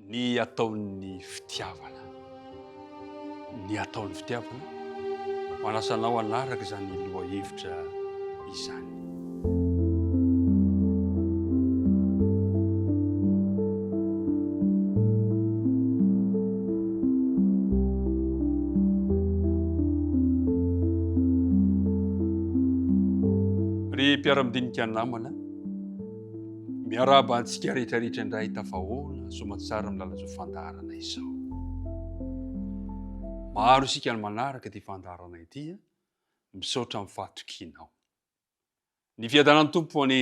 ny ataon'ny fitiavana. Ny ataon'ny fitiavana manasanao anaraka izany lohahevitra izany. Ry mpiara-midinika namana, miaraba antsika rehetrarehetra indray tafahoana somatsara amin'ny lalazo fandarana izao. Maro isika ny manaraka ity fandarana ity, misaotra amin'ny fahatokinao. Ny fiadanan'ny tompo ane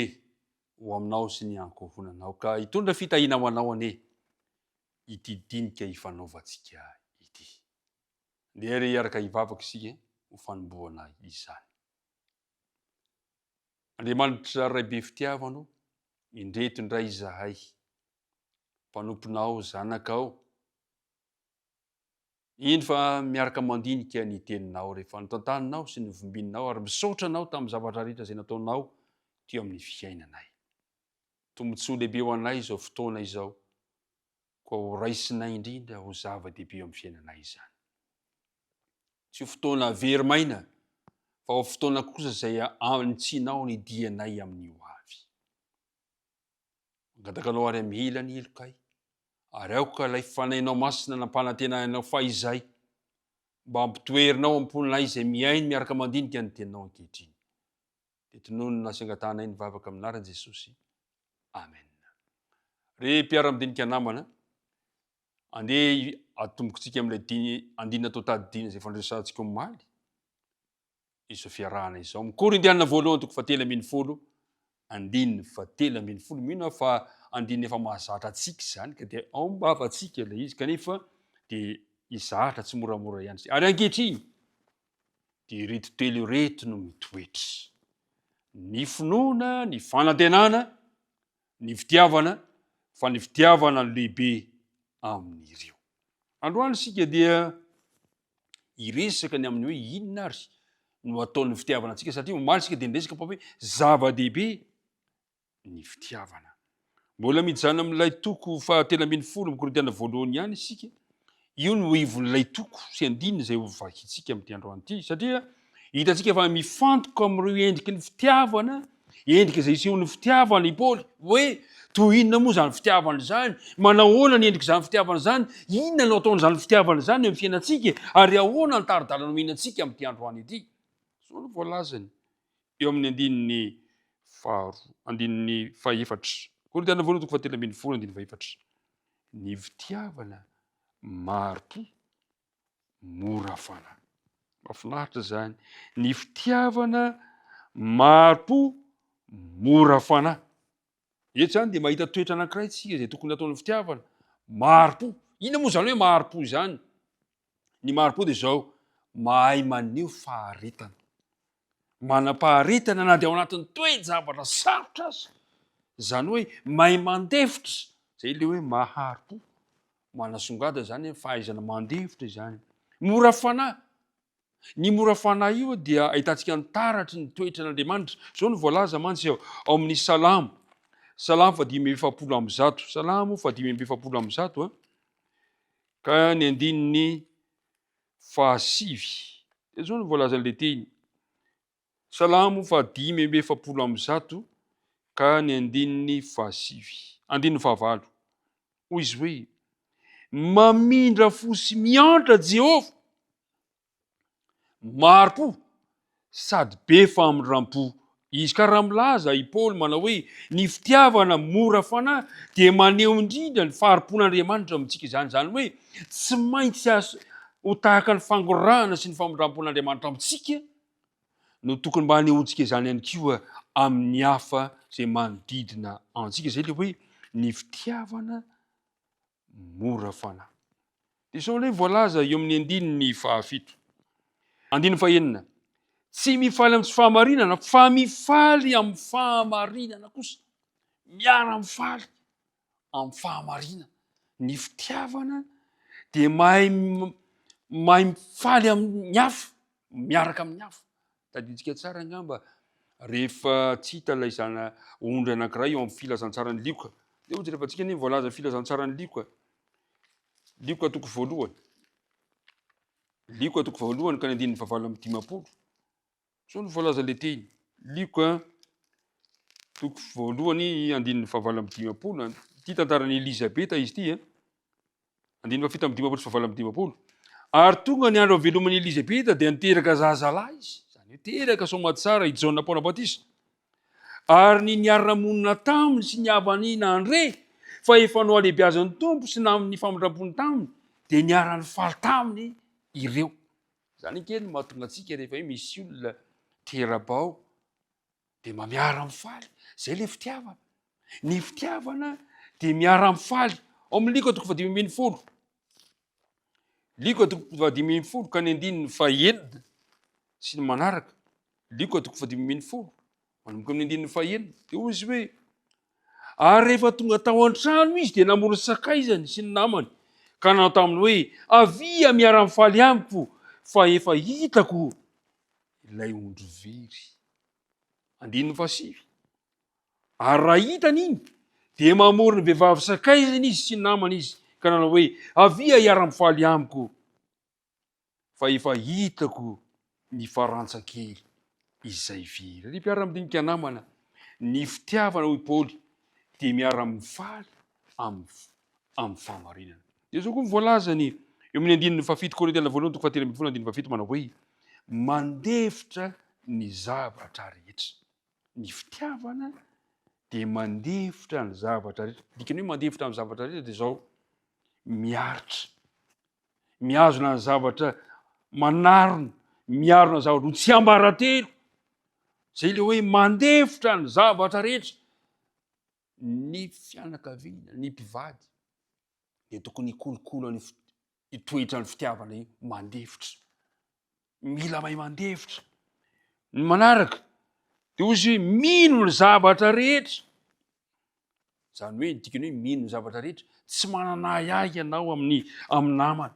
ho aminao sy ny ankohonanao, ka hitondra fitahina ho anao ane ity dinika hifanaovantsika ity. Ndeha hiaraka hivavaka isika ho fanombohana izany. Andriamanitra ray be fitiavano, indreto indray izahay, mpanomponao, zanakao, iny fa miaraka mandinika ny teninao rehefa notantaninao sy novombinao ary misaotra anao tamin'ny zavatra rehetra izay nataonao teo amin'ny fiainanay. Tombotsoa lehibe ho anay izao fotoana izao, koa ho raisinay indrindra ho zava-dehibe amin'ny fiainanay izany. Tsy ho fotoana verimaina, fa ho fotoana kosa izay anitsinao ny dianay amin'ny ho avy. Angatakanao ary amin'ny ilany ilokay, ary aoka ilay fanainao masina nampanantenanao fahizay, mba ampitoerinao amponay izay miainy miaraka mandinika ny teninao ankehitriny. Tetononona sy angatanay ny vavaka amin'anaran'i Jesosy. Amen. Re mpiara-midinika namana, andeha atombokontsika amin'ilay andinina tao tadidina izay fandresantsika omaly. Izao fiarahana izao. Korintianina voalohany toko 7:10, andininy 7:10, mino fa andininy efa mahazatra atsika izany, ka dia ao mbavantsika ilay izy, kanefa dia izahatra tsy moramora ihany. Ary ankehitriny dia ireto telo ireto no mitoetra: ny finoana, ny fanantenana, ny fitiavana, fa ny fitiavana no lehibe amin'ireo. Androany isika dia iresaka ny amin'ny hoe inona ary no ataon'ny fitiavana antsika, satria omaly isika dia ndresaka hoe zava-dehibe ny fitiavana. Mbola mijana amin'ilay toko 7:10 Korintianina voalohany ihany isika. Io no ivon'ilay toko sy andinina izay ho vakintsika amin'ity androany ity, satria hitantsika fa mifantoka amin'ireo endriky ny fitiavana, endrika izay isehon'ny fitiavana i Paoly, hoe toy inona moa izany fitiavana izany, manao ahoana ny endrika izany fitiavana izany, inona no ataon'izany fitiavana izany eo amin'ny fiainantsika, ary ahoana ny tari-dalana mihinantsika amin'ity androany ity. Zao no voalazany eo amin'ny andininy fahaefatra. Korintianina voalohany toko 7:10, andininy fahaefatra. Ny fitiavana maro-po, mora fanahy. Mahafinaritra zany. Ny fitiavana maro-po, mora fanahy. Eto zany dia mahita toetra anankiray tsika izay tokony ataon'ny fitiavana. Maro-po. Inona moa izany hoe maro-po izany? Ny maro-po dia izao: mahay maneho faharetana. Manam-paharetana na dia ao anatin'ny toe-javatra sarotra aza. Zany hoe mahay mandefitra, izay ilay hoe maharo-po. Manasongada zany fahaizana mandefitra izany. Mora fanahy. Ny mora fanahy io dia ahitantsika ny taratry ny toetran'Andriamanitra. Zao no voalaza mantsy ao amin'ny Salamo. Salamo 5:7. Salamo 5:7, ka ny andininy 7. Zao no voalazan'ilay teny. Salamo 5:7, ka ny andininy 7. Andininy 8. Hoy izy hoe: mamindra fo sy miantra Jehovah, maro-po sady be famindram-po izy. Ka raha milaza i Paoly manao hoe ny fitiavana mora fanahy, dia maneho indrindra ny faharipon'Andriamanitra amintsika izany. Zany hoe tsy maintsy ho tahaka ny fangorahana sy ny famindram-pon'Andriamanitra amintsika no tokony mba hanehoantsika izany ihany koa amin'ny hafa izay manodidina antsika. Izay ilay hoe ny fitiavana mora fanahy. Dia izao ilay voalaza eo amin'ny andininy 7. Andininy 9. Tsy mifaly amin'ny tsy fahamarinana, fa mifaly amin'ny fahamarinana kosa. Miara-mifaly amin'ny fahamarinana. Ny fitiavana dia mahay mifaly amin'ny hafa, miaraka amin'ny hafa. Tadiditsika tsara angamba rehefa tsy hita ilay ondry anankiray eo amin'ny filazantsara ny lioka. Dia ohatry rehefa antsika ny voalaza filazantsara ny lioka, Liko atoko voalohany. Liko atoko voalohany ka ny andininy fahavalo amby dimapolo. So ny voalaza le teny. Liko atoko voalohany andininy fahavalo amby dimapolo. Ty tantaran'i Elizabeta izy ty. Andininy fafito amby dimapolo sy fahavalo amby dimapolo. Ary tonga ny andro haveloman'i Elizabeta dia niteraka zazalahy izy. Zany hoe teraka somatsara i Jaona Paola Batista. Ary ny niara-monina taminy sy ny havaniana andre fa efa no alehibiazan'ny tompo sy namin'ny famindrampony taminy dia niara-ny faly taminy ireo. Zany kely no mahatonga antsika rehefa hoe misy olona tera-bao dia miara-mifaly. Zay le fitiavana. Ny fitiavana dia miara-mifaly. Ao amin'ny Liko atoko 5:10. Liko atoko 5:10 ka ny andininy fahaenina sy ny manaraka. Liko atoko 5:10. Manomboka amin'ny andininy fahaenina. Dia hoy izy hoe ary rehefa tonga tao an-trano izy dia namoro sakaizany sy ny namany ka nanao taminy hoe avia miara-mifaly amiko fa efa hitako ilay ondro very. Andininy fahasivy. Ary raha hitany iny dia mamoro ny vehivavy sakaizany izy sy ny namany izy ka nanao hoe avia hiara-mifaly amiko fa efa hitako ny farantsakely izay very. Ny mpiara-midinika namana, ny fitiavana hoy Paoly dia miara-mifaly amin'ny fahamarinana. Dia zao koa voalazany eo amin'ny andininy fafito Korintiana voalohany toko 7:10 andininy fafito manao hoe mandefitra ny zavatra rehetra. Ny fitiavana dia mandefitra ny zavatra rehetra. Dikany hoe mandefitra ny zavatra rehetra dia zao miaritra. Mihazona ny zavatra manarona, miarona ny zavatra tsy ambaratelo. Zay le hoe mandefitra ny zavatra rehetra. Ny fianakaviana, ny mpivady dia tokony hikolokolo ny toetra ny fitiavana io, mandefitra. Mila mahay mandefitra. Ny manaraka dia hozy hoe mino ny zavatra rehetra. Zany hoe dikany hoe mino ny zavatra rehetra, tsy manana ahiahy ianao amin'ny namana.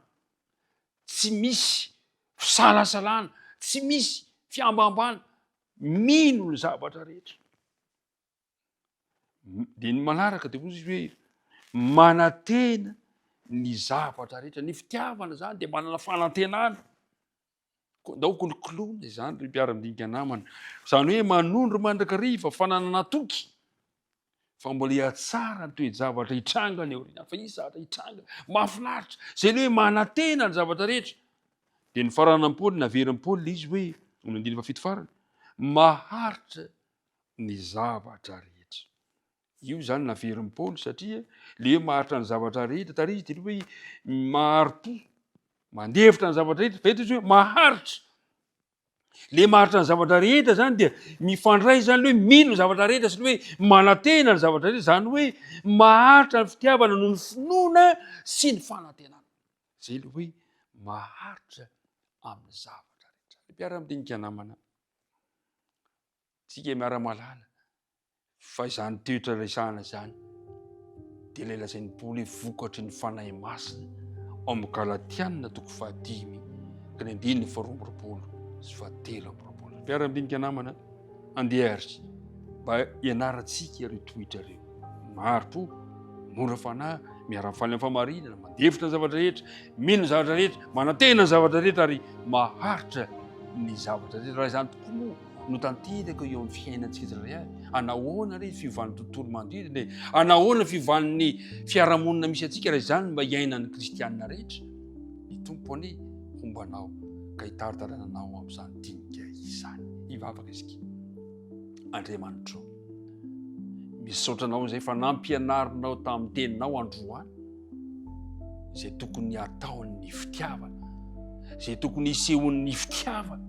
Tsy misy fisalasalana, tsy misy fiambambana. Mino ny zavatra rehetra. Dia ny manaraka dia hozy hoe manantena ny zavatra rehetra. Ny fitiavana zany dia manana fanantenana. Ndao kolokoloina izany ny mpiara-midinika namana. Zany hoe manondro mandrakariva fananana toky fa mbola hiatsara ny toe-javatra hitrangana eo aoriana. Fa izy zavatra hitranga mahafinaritra. Zay hoe manantena ny zavatra rehetra. Dia ny faranan'ny Paoly, naverin'ny Paoly izy hoe amin'ny andininy fafito farany, maharitra ny zavatra rehetra. Io zany naverin'ny Paoly satria le maharitra ny zavatra rehetra tary izy dia hoe mahari-po, mandefitra ny zavatra rehetra. Fa eto izy hoe maharitra. Le maharitra ny zavatra rehetra zany dia mifandray zany hoe mino ny zavatra rehetra sy hoe manantena ny zavatra rehetra. Zany hoe maharitra ny fitiavana noho ny finoana sy ny fanantenana. Zay le hoe maharitra amin'ny zavatra rehetra. Mpiara-midinika namana, tsika miara-malala fa izany toetra resahana zany dia ilay lazain'ny Paoly hoe vokatry ny fanahy masina ao amin'ny Galatiana toko 5 ka ny andininy 2 sy 7. Mpiara-midinika namana, andeha ary mba ianarantsika ireo toetra ireo. Maro-po, mora fanahy, miara-mifaly amin'ny fahamarinana, mandefitra ny zavatra rehetra, mino ny zavatra rehetra, manantena ny zavatra rehetra ary maharitra ny zavatra rehetra. Raha izany tokoa moa no tanteraka eo amin'ny fiainantsika tsirairay. Anahoana re fiovan'ny tontolo mandritra, anahoana fiovan'ny fiarahamonina misy antsika raha izany mba hiainan'ny kristianina rehetra. Ny tompo anie hombanao ka hitaridarananao amin'izany dinika izany. Hivavaka isika. Andriamanitra, misaotranao izay fa nampianarinao tamin'ny teninao androany izay tokony ataon'ny fitiavana, izay tokony hisehon'ny fitiavana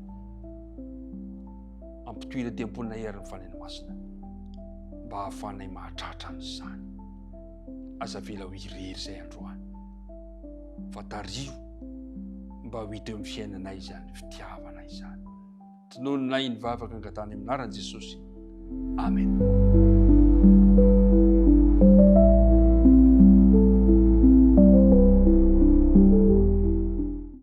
ampitoira tempolina herin'ny fanahy masina mba hahafanay mahatratra an'izany. Aza vela ho irery izay androany fa tario mba ho hita eo amin'ny fiainanay izany fitiavana izany. Tonononay ny vavaka angatany amin'ny anaran'i Jesosy. Amen.